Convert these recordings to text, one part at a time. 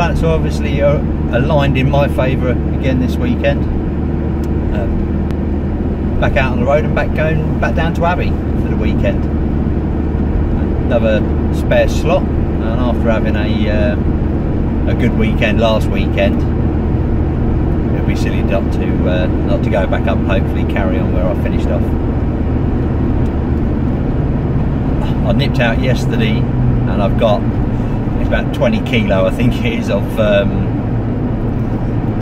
planets obviously are aligned in my favour again this weekend. Back out on the road and back down to Abbey for the weekend. Another spare slot, and after having a good weekend last weekend, it'd be silly not to go back up. Hopefully, carry on where I finished off. I nipped out yesterday, and I've got, it's about 20 kilo, I think it is, of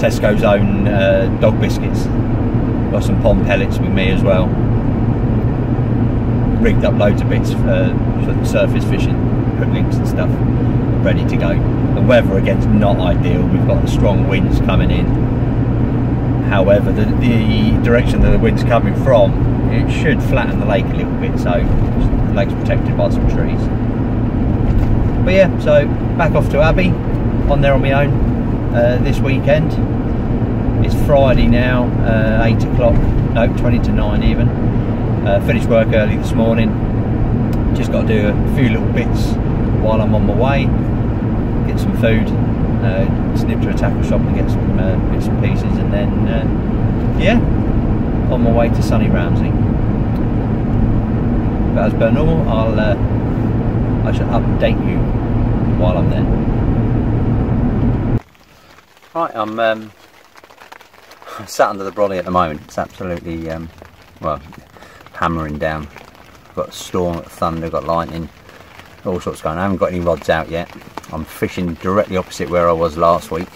Tesco's own dog biscuits. Got some pond pellets with me as well. Rigged up loads of bits for surface fishing, hook links and stuff, ready to go. The weather again's not ideal. We've got the strong winds coming in. However, the direction that the wind's coming from, it should flatten the lake a little bit, so the lake's protected by some trees. But yeah, so back off to Abbey, on there on my own this weekend. It's Friday now, 8 o'clock, no, 20 to 9 even. Finished work early this morning. Just got to do a few little bits while I'm on my way. Get some food, snip to a tackle shop and get some bits and pieces, and then, yeah, on my way to sunny Ramsey. But as per normal, I shall update you while I'm there. Right, I'm sat under the brolly at the moment. It's absolutely, well, hammering down. Got a storm, got thunder, got lightning, all sorts going on. I haven't got any rods out yet. I'm fishing directly opposite where I was last week.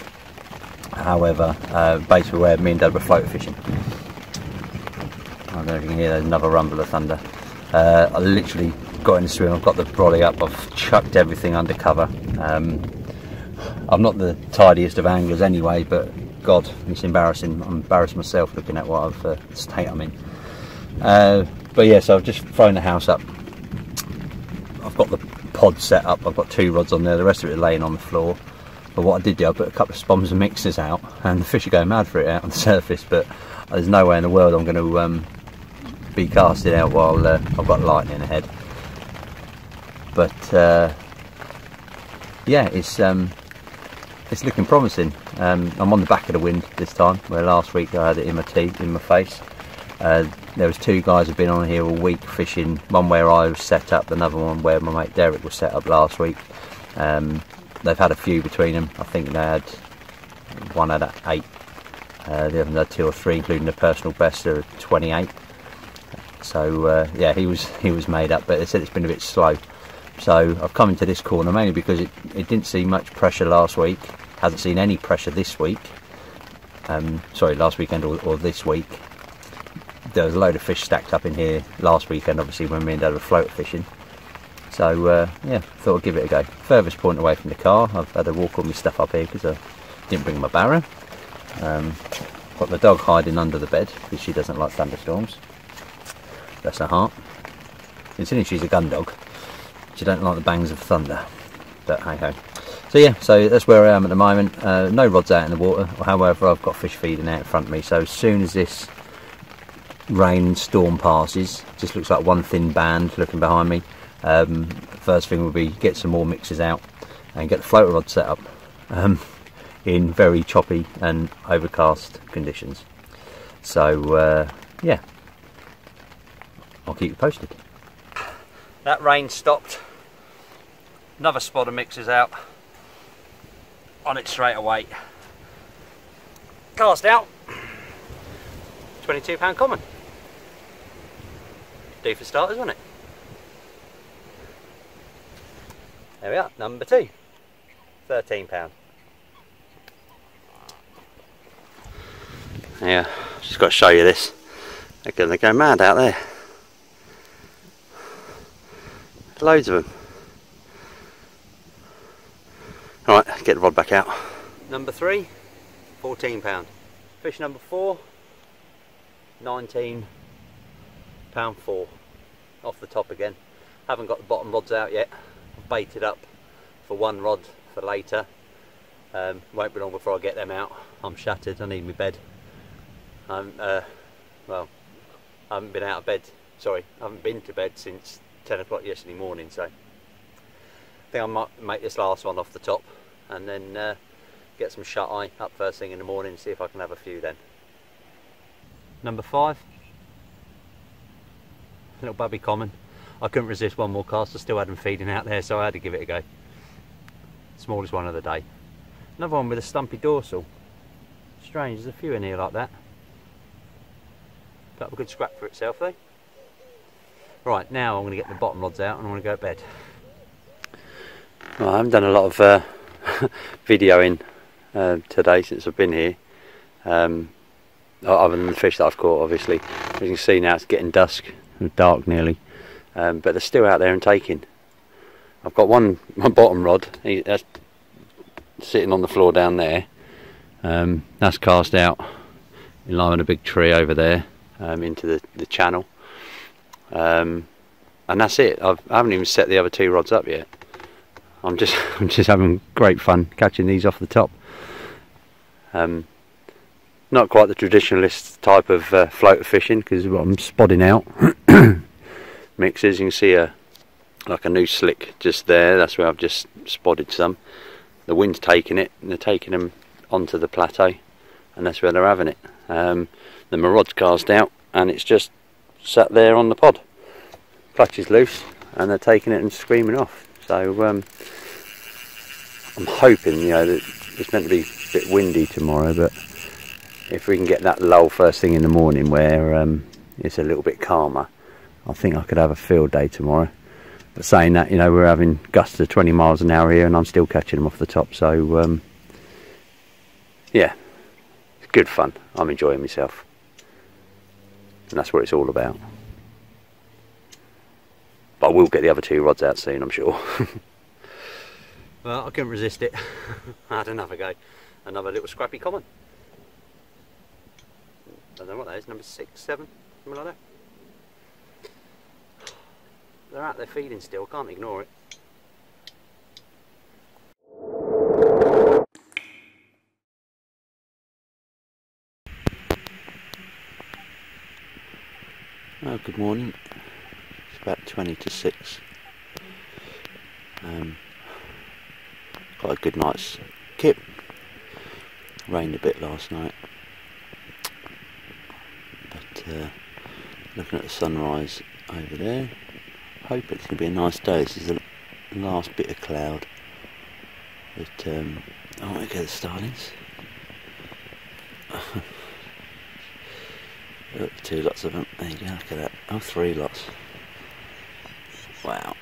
However, basically where me and Dad were float fishing. I don't know if you can hear, there's another rumble of thunder. I literally got in the swim, I've got the brolly up, I've chucked everything under cover. I'm not the tidiest of anglers anyway, but God, it's embarrassing. I'm embarrassed myself looking at what the state I'm in. But yeah, so I've just thrown the house up. I've got the pod set up. I've got 2 rods on there. The rest of it laying on the floor. But what I did do, I put a couple of spombs and mixers out, and the fish are going mad for it out on the surface. But there's no way in the world I'm going to be casting out while I've got lightning ahead. But yeah, it's looking promising. I'm on the back of the wind this time, where last week I had it in my teeth, in my face. There was 2 guys who've been on here all week fishing, one where I was set up, another one where my mate Derek was set up last week. They've had a few between them. I think they had, one had 8, the other had 2 or 3, including the personal best of 28. So yeah, he was made up, but they said it's been a bit slow. So I've come into this corner mainly because it didn't see much pressure last week, hasn't seen any pressure this week. Sorry, last weekend or this week. There was a load of fish stacked up in here last weekend, obviously, when me and Dad were float fishing. So yeah, thought I'd give it a go. Furthest point away from the car. I've had to walk all my stuff up here because I didn't bring my barrow. Got the dog hiding under the bed because she doesn't like thunderstorms. Bless her heart. Considering she's a gun dog, she don't like the bangs of thunder. But hey ho. So yeah, so that's where I am at the moment. No rods out in the water. However, I've got fish feeding out in front of me. So as soon as this rain storm passes, just looks like one thin band looking behind me. First thing will be get some more mixers out and get the floater rod set up in very choppy and overcast conditions. So yeah, I'll keep you posted. That rain stopped. Another spot of mixers out. On it straight away. Cast out. £22 common. Do for starters, wasn't it? There we are, number 2. £13. Yeah, just got to show you this. They go mad out there. Loads of them. Alright, get the rod back out. Number 3, £14. Fish number 4, £19.4. Off the top again. Haven't got the bottom rods out yet. I've baited up for 1 rod for later. Won't be long before I get them out. I'm shattered, I need my bed. Well, I haven't been out of bed, sorry, I haven't been to bed since 10 o'clock yesterday morning, so I think I might make this last one off the top and then get some shut-eye up first thing in the morning and see if I can have a few then. Number 5, little bubby common. I couldn't resist one more cast. I still had them feeding out there, so I had to give it a go. Smallest one of the day. Another one with a stumpy dorsal. Strange, there's a few in here like that. Put up a good scrap for itself though. Right, now I'm going to get the bottom rods out and I want to go to bed. Well, I haven't done a lot of videoing today since I've been here. Other than the fish that I've caught, obviously. As you can see now, it's getting dusk and dark nearly. But they're still out there and taking. I've got my bottom rod. That's sitting on the floor down there. That's cast out in line with a big tree over there into the channel. And that's it. I haven't even set the other 2 rods up yet. I'm just having great fun catching these off the top. Not quite the traditionalist type of floater fishing, because I'm spodding out mixes. You can see like a new slick just there. That's where I've just spotted some. The wind's taking it and they're taking them onto the plateau, and that's where they're having it. Then my rod's cast out and it's just sat there on the pod. Clutch is loose and they're taking it and screaming off. So I'm hoping, you know, that it's meant to be a bit windy tomorrow, but if we can get that lull first thing in the morning where it's a little bit calmer, I think I could have a field day tomorrow. But saying that, you know, we're having gusts of 20 miles an hour here and I'm still catching them off the top, so yeah, it's good fun. I'm enjoying myself, and that's what it's all about. But I will get the other 2 rods out soon, I'm sure. Well, I couldn't resist it. I had another go. Another little scrappy common. I don't know what that is, number 6, 7, something like that. They're out there feeding still, can't ignore it. Oh, good morning. It's about 20 to 6. Got a good night's kip. Rained a bit last night, but looking at the sunrise over there, hope it's going to be a nice day. This is the last bit of cloud, but I want to get the starlings. Look, 2 lots of them. There you go, look at that. Oh, 3 lots. Wow.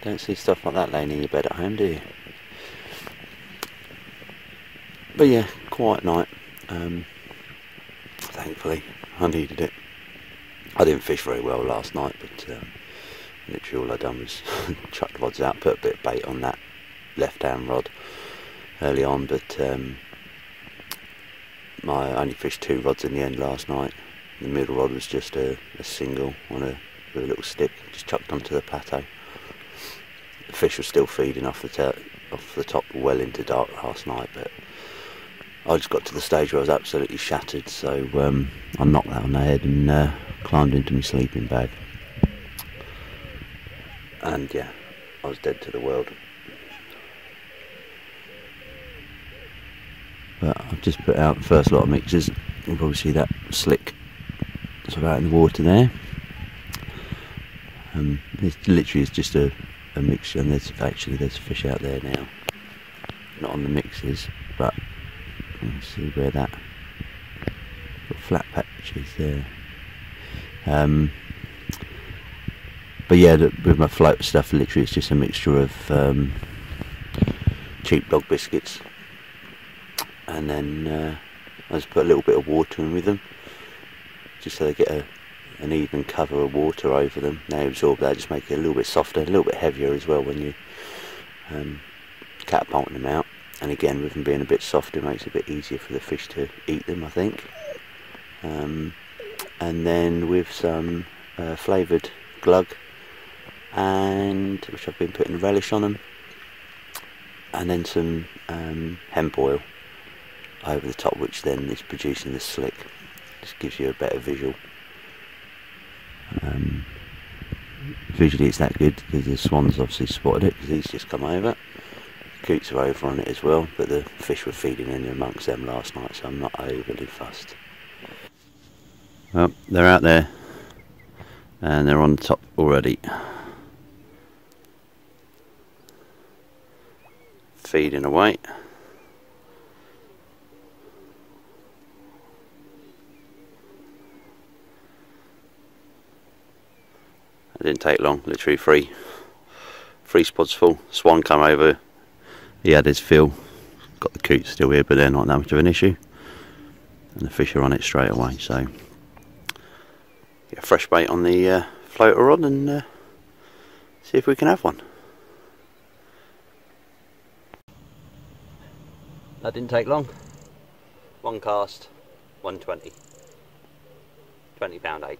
Don't see stuff like that laying in your bed at home, do you? But yeah, quiet night. Thankfully, I needed it. I didn't fish very well last night, but literally all I done was chuck the rods out, put a bit of bait on that left-hand rod early on, but I only fished 2 rods in the end last night. The middle rod was just a single on with a little stick, just chucked onto the plateau. The fish was still feeding off the top well into dark last night, but I just got to the stage where I was absolutely shattered, so I knocked that on the head and climbed into my sleeping bag. And yeah, I was dead to the world. But I've just put out the first lot of mixes. You can probably see that slick sort of out in the water there. It literally is just a mixture, and there's fish out there now. Not on the mixes, but you can see where that little flat patch is there. But yeah, with my float stuff, literally it's just a mixture of cheap dog biscuits, and then I just put a little bit of water in with them, just so they get an even cover of water over them. They absorb that, just make it a little bit softer, a little bit heavier as well when you catapulting them out. And again, with them being a bit softer, it makes it a bit easier for the fish to eat them, I think. And then with some flavoured glug, and which I've been putting relish on them, and then some hemp oil over the top, which then is producing the slick. Just gives you a better visual. visually it's that good because the swan's obviously spotted it because he's just come over. Coots are over on it as well, but the fish were feeding in amongst them last night, so I'm not overly fussed. Well, they're out there and they're on top already, feeding away. It didn't take long, literally three spots full. Swan come over, he had his fill, got the coots still here, but they're not that much of an issue, and the fish are on it straight away. So get a fresh bait on the floater rod and see if we can have one. That didn't take long. One cast, 120, £20 8.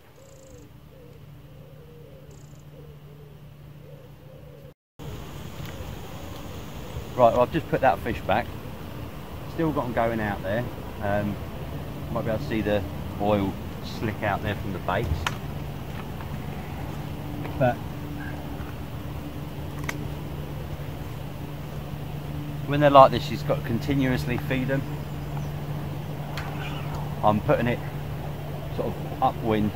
Right, well, I've just put that fish back. Still got them going out there. Might be able to see the oil slick out there from the baits. But when they're like this, you've got to continuously feed them. I'm putting it sort of upwind,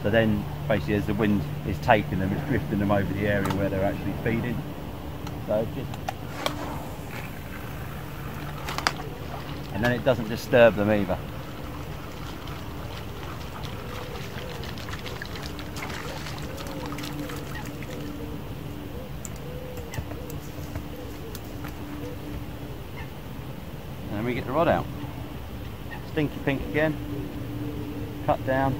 so then basically as the wind is taking them, it's drifting them over the area where they're actually feeding. So just, and then it doesn't disturb them either. And then we get the rod out. Stinky pink again. Cut down.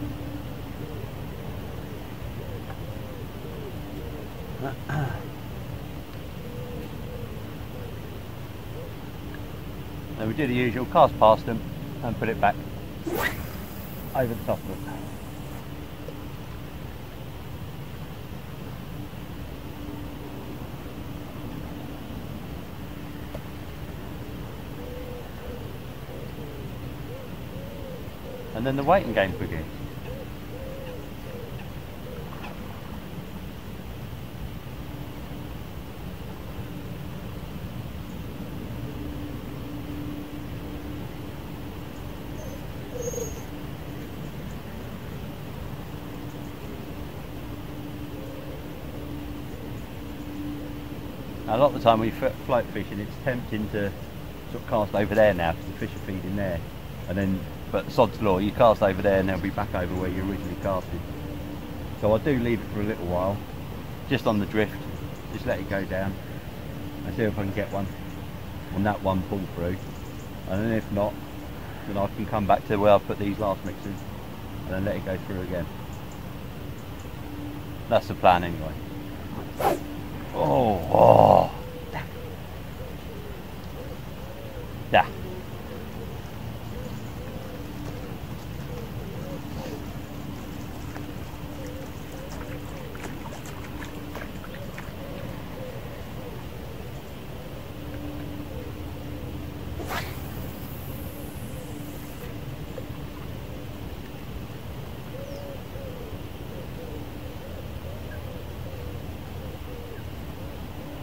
And we do the usual, cast past them and put it back over the top of it. And then the waiting game begins. A lot of the time when you float fishing, it's tempting to sort of cast over there now because the fish are feeding there, and then, but sod's law, you cast over there and they'll be back over where you originally casted. So I do leave it for a little while, just on the drift, just let it go down and see if I can get one on that one pull through, and then if not, then I can come back to where I put these last mixes and then let it go through again. That's the plan anyway. Oh. Yeah.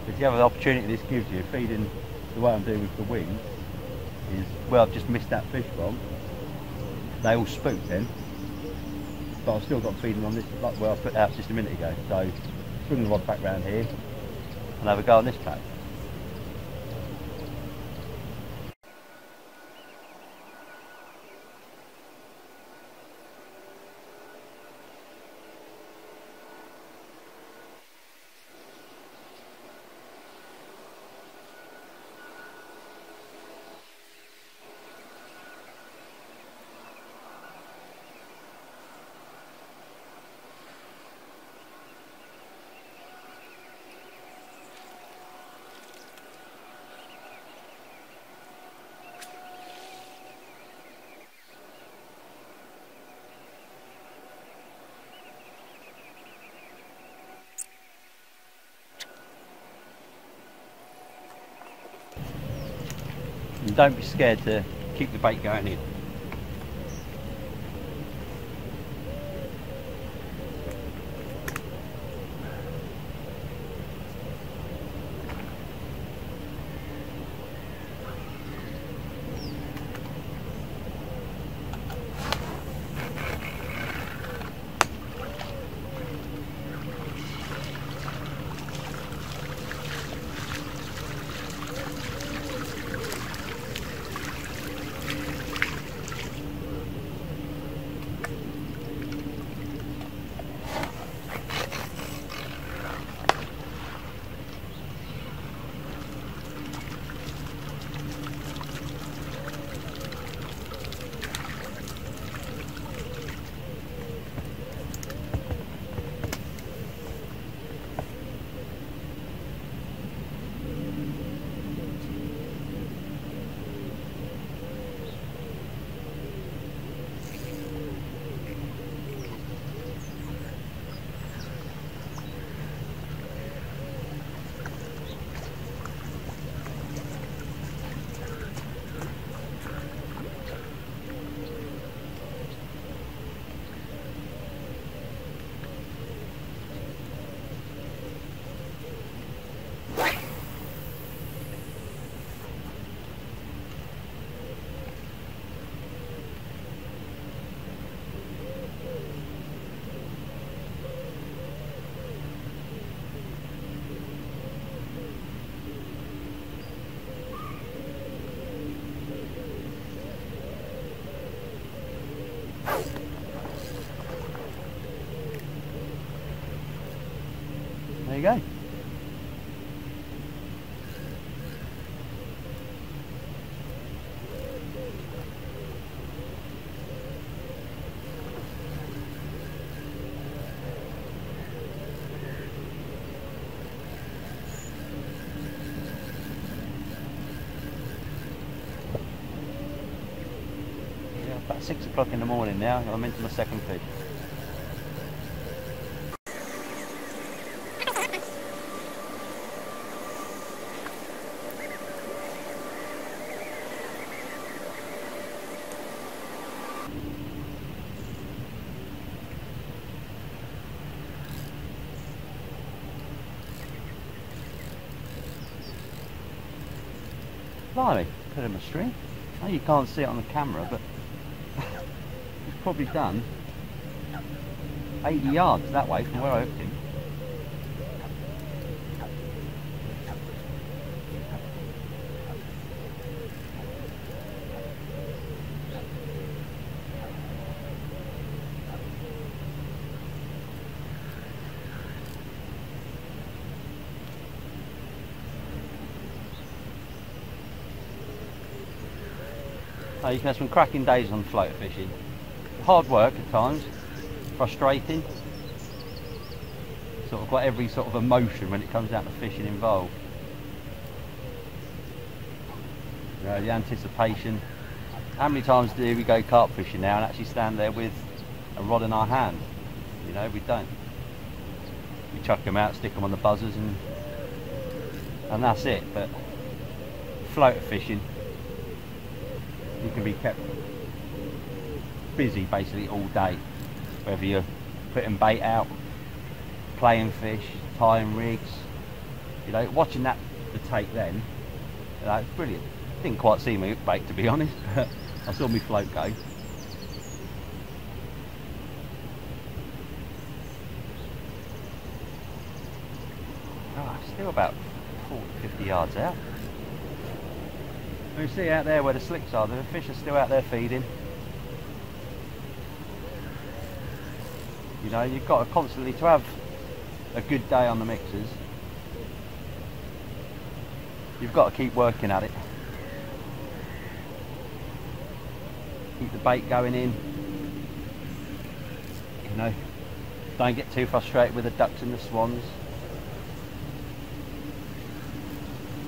If you have an opportunity this gives you, feeding the way I'm doing with the wings, is where I've just missed that fish from, they all spook then, but I've still got to feed them on this, like where I put out just a minute ago. So swing the rod back round here and have a go on this track. And don't be scared to keep the bait going in. There you go. Yeah, about 6 o'clock in the morning now. I'm into my second fish. Blimey, put him a string. I know you can't see it on the camera, but he's probably done 80 yards that way from where I hooked him. Oh, you can have some cracking days on floater fishing. Hard work at times, frustrating. Sort of got every sort of emotion when it comes out to fishing involved. You know, the anticipation. How many times do we go carp fishing now and actually stand there with a rod in our hand? You know, we don't. We chuck them out, stick them on the buzzers, and that's it. But floater fishing, you can be kept busy basically all day, whether you're putting bait out, playing fish, tying rigs. You know, watching that the take then, you know, it's brilliant. Didn't quite see me hook bait, to be honest, but I saw me float go. Oh, still about 40-50 yards out. You see out there where the slicks are, the fish are still out there feeding. You know, you've got to constantly, to have a good day on the mixers, you've got to keep working at it. Keep the bait going in. You know, don't get too frustrated with the ducks and the swans.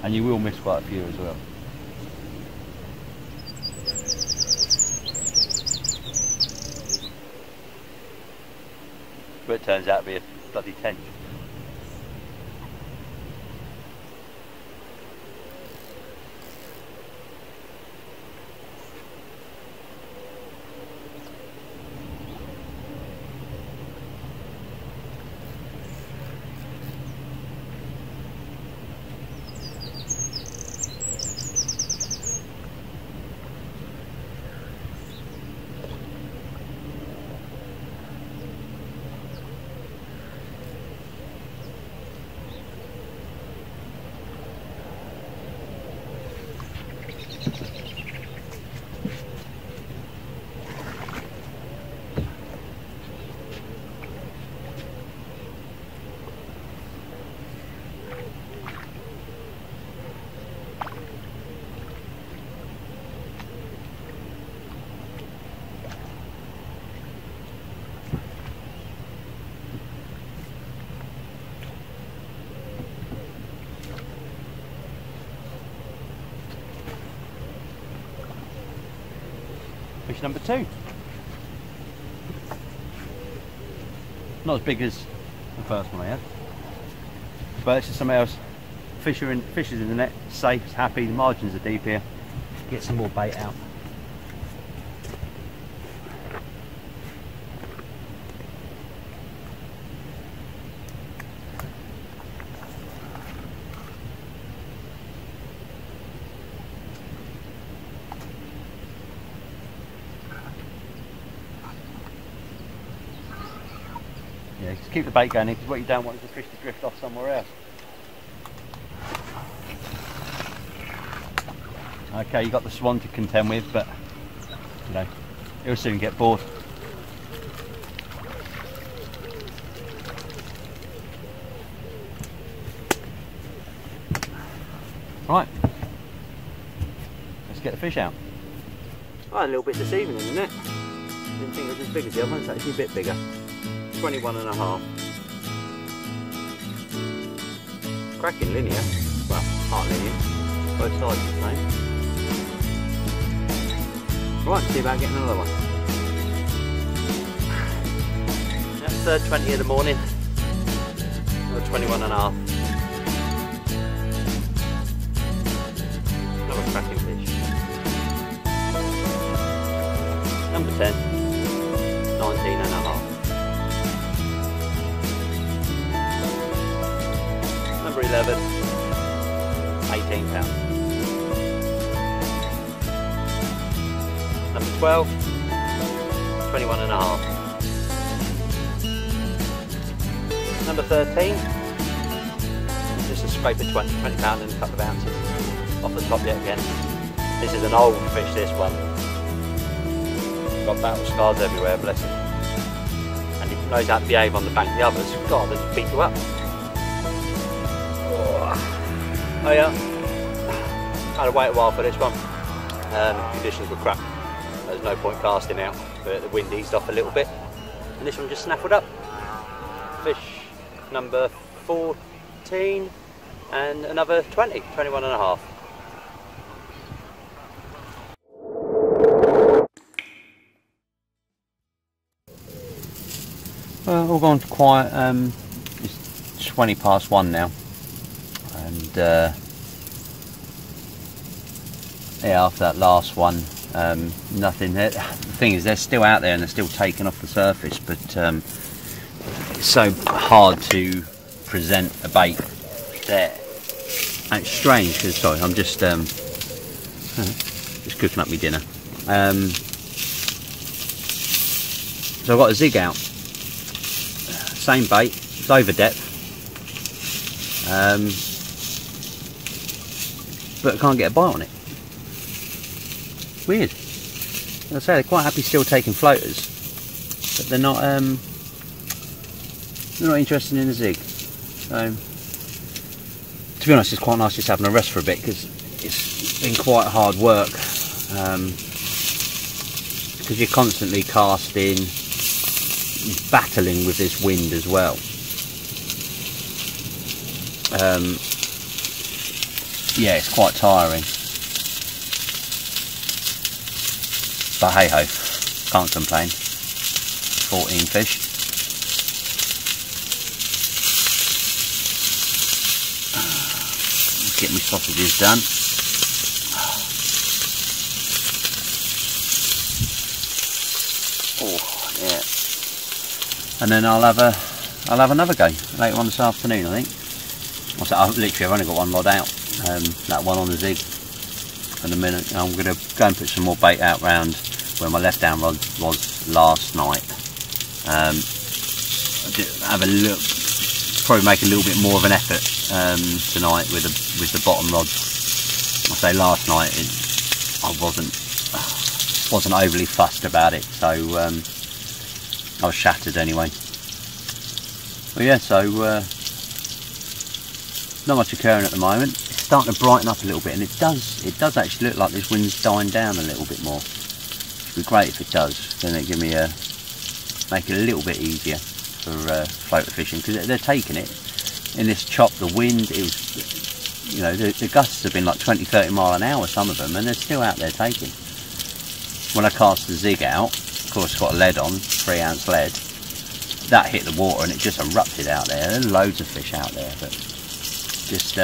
And you will miss quite a few as well. But it turns out to be a bloody tench. Fish number 2. Not as big as the first one I had, but it's just something else. Fishes in the net, safe, it's happy, the margins are deep here. Get some more bait out. Yeah, just keep the bait going because what you don't want is the fish to drift off somewhere else. Okay, you got the swan to contend with, but you know, he'll soon get bored. Right, let's get the fish out. Right, a little bit deceiving, isn't it? Didn't think it was as big as the other one. It's actually a bit bigger. 21.5. Cracking linear, well, part linear, both sides the same. Right, see about getting another one. That's third 20 of the morning, another 21.5. Another cracking fish. Number 10, 19.5. Number 11, 18 pounds. Number 12, 21.5. Number 13, just a scrape of 20 pound and a couple of ounces off the top yet again. This is an old fish, this one. Got battle scars everywhere, bless him. And he knows how to behave on the bank. The others, God, they just beat you up. Oh yeah, I had to wait a while for this one. Conditions were crap. There's no point casting out, but the wind eased off a little bit. And this one just snaffled up. Fish number 14 and another 20, 21.5. All gone quiet. It's 20 past 1 now. And yeah, after that last one, nothing. The thing is, they're still out there and they're still taking off the surface, but it's so hard to present a bait there. And it's strange because, sorry, I'm just cooking up my dinner. So I've got a zig out, same bait, it's over depth. But I can't get a bite on it. Weird. As I say, they're quite happy still taking floaters, but they're not interested in a zig. So, to be honest, it's quite nice just having a rest for a bit because it's been quite hard work. Because you're constantly casting, battling with this wind as well. Yeah, it's quite tiring, but hey ho, can't complain. 14 fish. Get my sausages done. Oh yeah, and then I'll have another go later on this afternoon, I think. I've literally only got one rod out, that one on the zig. In a minute, I'm going to go and put some more bait out round where my left hand rod was last night. Have a look, probably make a little bit more of an effort tonight with the bottom rod. I say last night I wasn't overly fussed about it, so I was shattered anyway. But yeah, so. Not much occurring at the moment. It's starting to brighten up a little bit, and it does actually look like this wind's dying down a little bit more. It'd be great if it does. Then it'd make it a little bit easier for floater fishing, because they're taking it in this chop. The wind, it was, you know, the gusts have been like 20-30 mile an hour, some of them, and they're still out there taking. When I cast the zig out, of course, it's got a lead on, 3 ounce lead. That hit the water and it just erupted out there. There are loads of fish out there, but just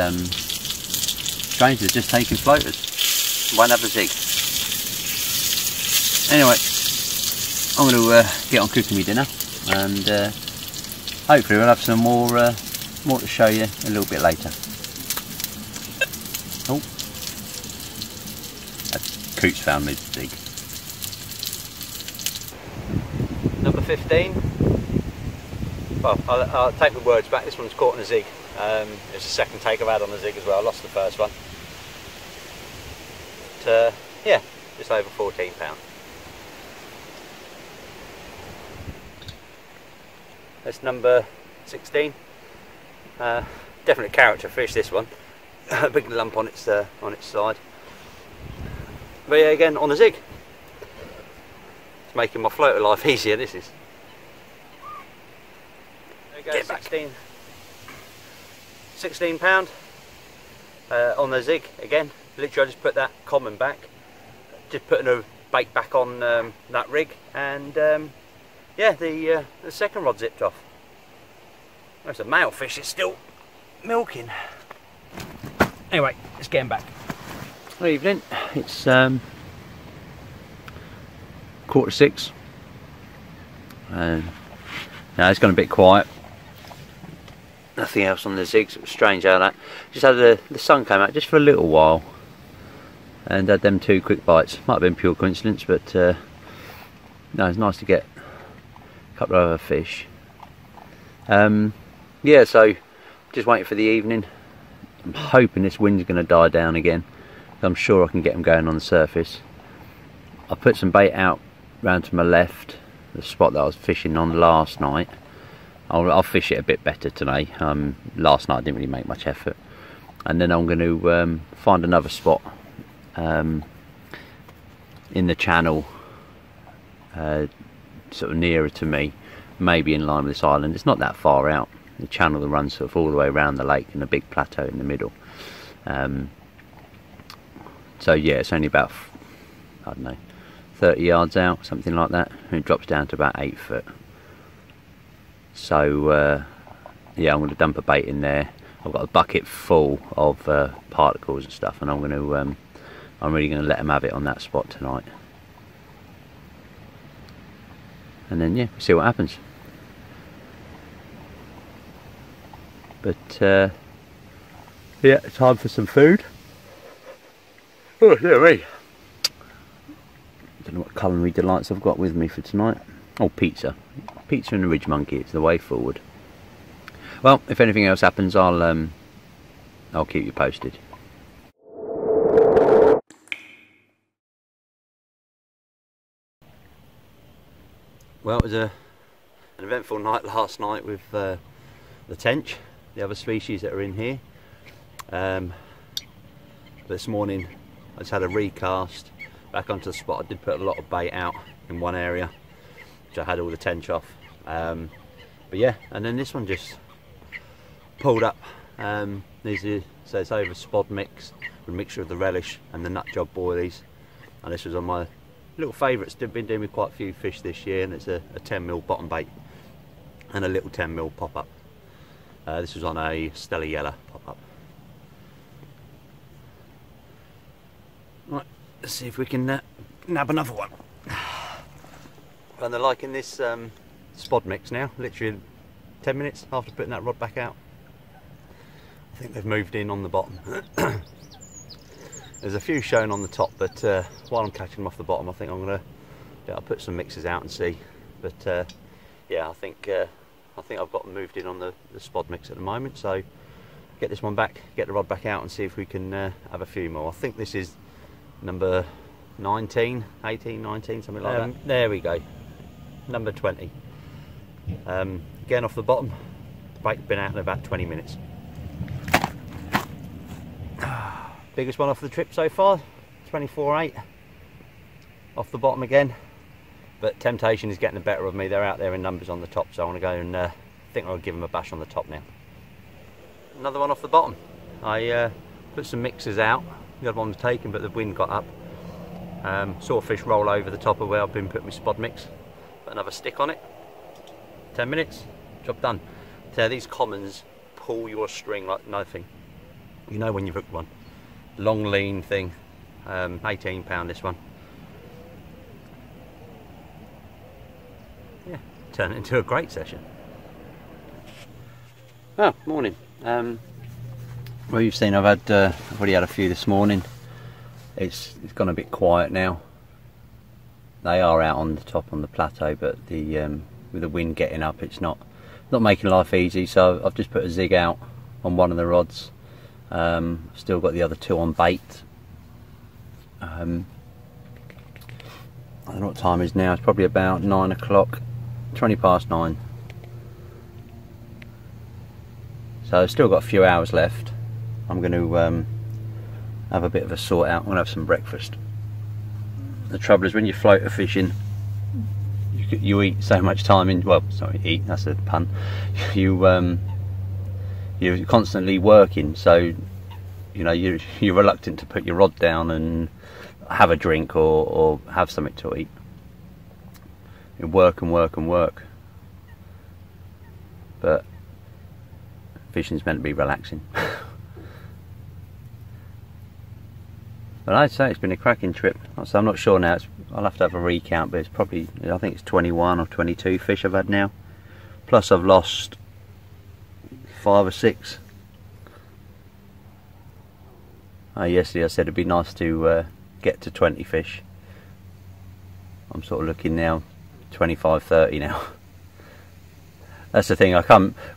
strange, they're just taking floaters. Won't have a zig. Anyway, I'm going to get on cooking me dinner, and hopefully we'll have some more to show you a little bit later. Oh, Coot's found me zig. Number 15. Well, I'll take my words back. This one's caught on a zig. It's the second take I've had on a zig as well. I lost the first one. But, yeah, just over 14 pounds. That's number 16. Definite character fish, this one. big lump on its side. But yeah, again on the zig. It's making my floater life easier. This is. There we go. 16 pound on the zig again. Literally, I just put that common back, just putting a bait back on that rig, and yeah, the second rod zipped off. There's a male fish. It's still milking. Anyway, let's get him back. Good evening. It's 5:45. Now it's gone a bit quiet. Nothing else on the zigs. It was strange how that. Just had the sun came out just for a little while, and had them 2 quick bites. Might have been pure coincidence, but no, it's nice to get a couple of other fish. Yeah, so just waiting for the evening. I'm hoping this wind's going to die down again. I'm sure I can get them going on the surface. I put some bait out round to my left, the spot that I was fishing on last night. I'll fish it a bit better today. Last night I didn't really make much effort. And then I'm going to find another spot in the channel, sort of nearer to me, maybe in line with this island. It's not that far out. The channel that runs sort of all the way around the lake and a big plateau in the middle. So yeah, it's only about, I don't know, 30 yards out, something like that, and it drops down to about 8 foot. So yeah, I'm going to dump a bait in there. I've got a bucket full of particles and stuff, and I'm really going to let them have it on that spot tonight. And then yeah, see what happens. But yeah, time for some food. Oh dear me. Don't know what culinary delights I've got with me for tonight. Oh, pizza. Pizza and the Ridge Monkey, it's the way forward. Well, if anything else happens, I'll keep you posted. Well, it was an eventful night last night with the tench, the other species that are in here. This morning I just had a recast back onto the spot. I did put a lot of bait out in one area, which I had all the tench off. But yeah, and then this one just pulled up. So it's over spod mix with a mixture of the relish and the nut job boilies, and this was on my little favourites. Been doing with quite a few fish this year, and it's a 10mm bottom bait and a little 10mm pop up. This was on a Stella Yellow pop up. Right, let's see if we can nab another one. And they're liking this spod mix now, literally 10 minutes after putting that rod back out. I think they've moved in on the bottom. There's a few shown on the top, but while I'm catching them off the bottom, I think I'll put some mixes out and see. But yeah, I think I've got them moved in on the spod mix at the moment. So get this one back, get the rod back out, and see if we can have a few more. I think this is number 19, 18, 19, something like that. There we go. Number 20. Again off the bottom. The bait's been out in about 20 minutes. Biggest one off the trip so far, 24.8. Off the bottom again. But temptation is getting the better of me. They're out there in numbers on the top, so I want to go and think I'll give them a bash on the top now. Another one off the bottom. I put some mixers out. The other one was taken, but the wind got up. Saw a fish roll over the top of where I've been putting my spod mix. Put another stick on it. 10 minutes, job done. So these commons pull your string like nothing. You know when you've hooked one. Long lean thing. 18 pound this one. Yeah, turned it into a great session. Oh, morning. Well, you've seen I've already had a few this morning. It's gone a bit quiet now. They are out on the top on the plateau, but with the wind getting up, it's not making life easy. So I've just put a zig out on one of the rods. Still got the other two on bait. I don't know what time it is now. It's probably about 9 o'clock, 20 past 9. So I've still got a few hours left I'm going to have a bit of a sort out. I'm going to have some breakfast. The trouble is when you floater fishing, you eat so much time in, well, sorry, eat, that's a pun. You're constantly working, so you know you're reluctant to put your rod down and have a drink or have something to eat. You work and work and work. But fishing's meant to be relaxing. But I'd say it's been a cracking trip. So I'm not sure now, I'll have to have a recount, but it's probably, I think it's 21 or 22 fish I've had now. Plus I've lost 5 or 6. Yesterday I said it'd be nice to get to 20 fish. I'm sort of looking now, 25, 30 now. That's the thing,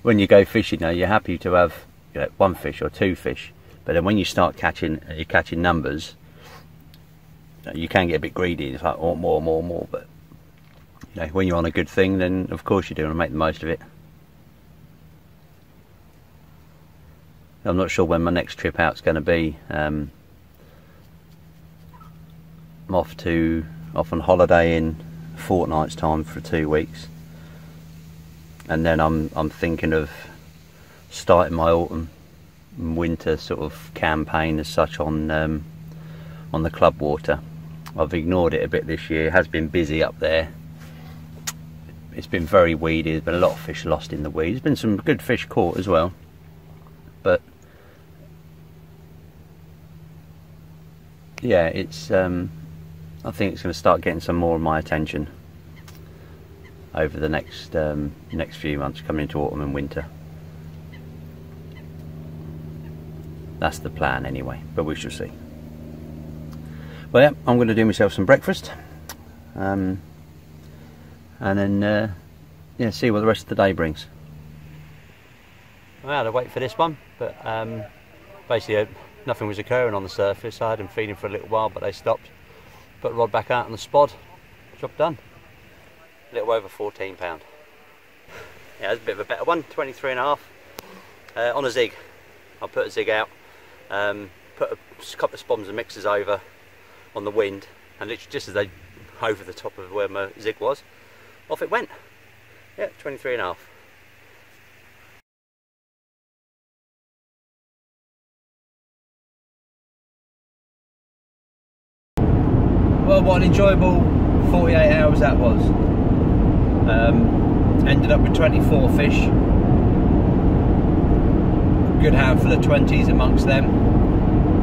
when you go fishing now, you're happy to have, you know, 1 fish or 2 fish. But then when you start catching numbers, you can get a bit greedy. It's like, oh, more. But you know, when you're on a good thing, then of course you do want to make the most of it. I'm not sure when my next trip out's going to be. I'm off on holiday in a fortnight's time for 2 weeks, and then I'm thinking of starting my autumn and winter sort of campaign as such on the club water. I've ignored it a bit this year. It has been busy up there. It's been very weedy. There's been a lot of fish lost in the weeds. There's been some good fish caught as well, but yeah, it's I think it's going to start getting some more of my attention over the next few months, coming into autumn and winter. That's the plan anyway, but we shall see. Well, yeah, I'm going to do myself some breakfast, and then yeah, see what the rest of the day brings. I had to wait for this one, but basically nothing was occurring on the surface. I had them feeding for a little while, but they stopped. Put the rod back out on the spod. Job done. A little over 14 pound. Yeah, it's a bit of a better one, 23.5 on a zig. I'll put a zig out, put a couple of spoms and mixers over on the wind, and literally just as they over the top of where my zig was, off it went. Yeah, 23.5. Well, what an enjoyable 48 hours that was. Ended up with 24 fish. Good handful of 20s amongst them,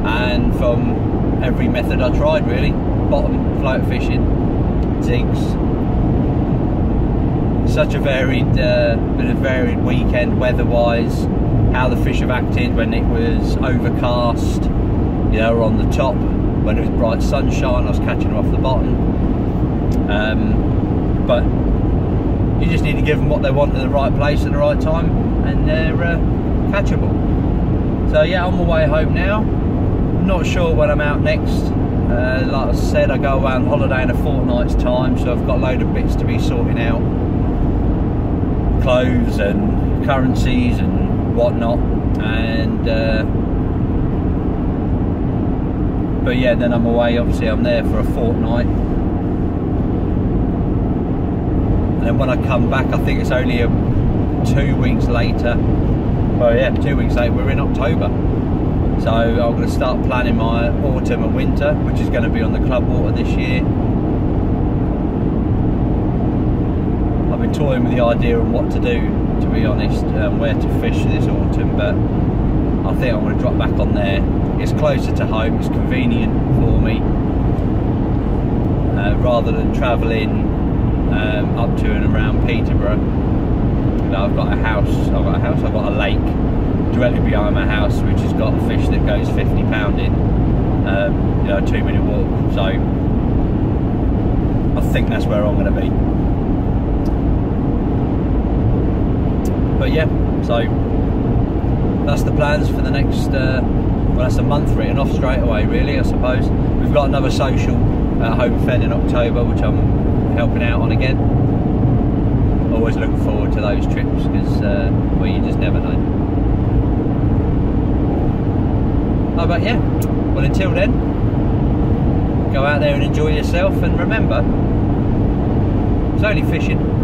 and from every method I tried really. Bottom, float fishing, zigs. Such a varied, bit of varied weekend weather-wise. How the fish have acted when it was overcast, you know, or on the top. When it was bright sunshine, I was catching them off the bottom. But you just need to give them what they want in the right place at the right time, and they're catchable. So yeah, on my way home now. Not sure when I'm out next. Like I said, I go away on holiday in a fortnight's time, so I've got a load of bits to be sorting out. Clothes and currencies and whatnot. And but yeah, then I'm away, obviously I'm there for a fortnight. And then when I come back, I think it's only 2 weeks later. Well yeah, 2 weeks later, we're in October. So I'm going to start planning my autumn and winter, which is going to be on the club water this year. I've been toying with the idea of what to do, to be honest, where to fish this autumn, but I think I'm going to drop back on there. It's closer to home, it's convenient for me, rather than travelling up to and around Peterborough. You know, I've got a lake directly behind my house, which has got a fish that goes 50 pound in, you know, a 2-minute walk. So I think that's where I'm going to be. But yeah, so that's the plans for the next, well, that's a month written off straight away really, I suppose. We've got another social at Home Fed in October, which I'm helping out on again. Always look forward to those trips, because well, you just never know. But yeah, well, until then, go out there and enjoy yourself, and remember, it's only fishing.